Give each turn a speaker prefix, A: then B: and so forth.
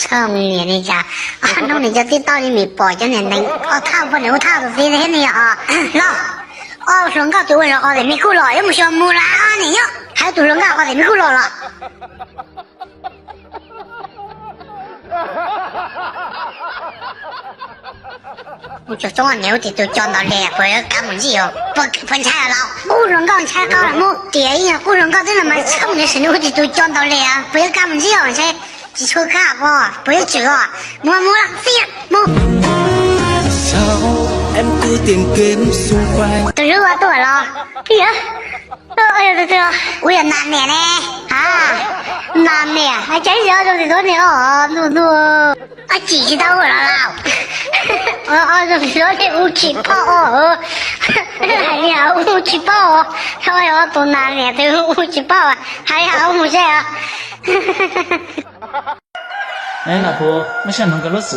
A: 成年的家，弄你家这道理没保证的能，他不能他是谁的呢啊？老，说我对我说的没够了，又没说木啦你呀，还都说我的没够了。我就说牛的都讲到来，不要干不起哦，不分菜了。我说讲菜搞了么？电影，我说讲这他妈成的是牛的都讲到来啊，不要干不起哦，这基础干不要这个，摸了，谁摸？都肉啊多了，哎呀，这我也难免嘞啊，难免，还真是要这多年哦，啊，记到我了啦。这说的武器炮哦，哎呀，武器炮哦，哎呀，多难免这个武器炮啊，哎呀，我谁啊？
B: 哎，老婆，我想弄个事情。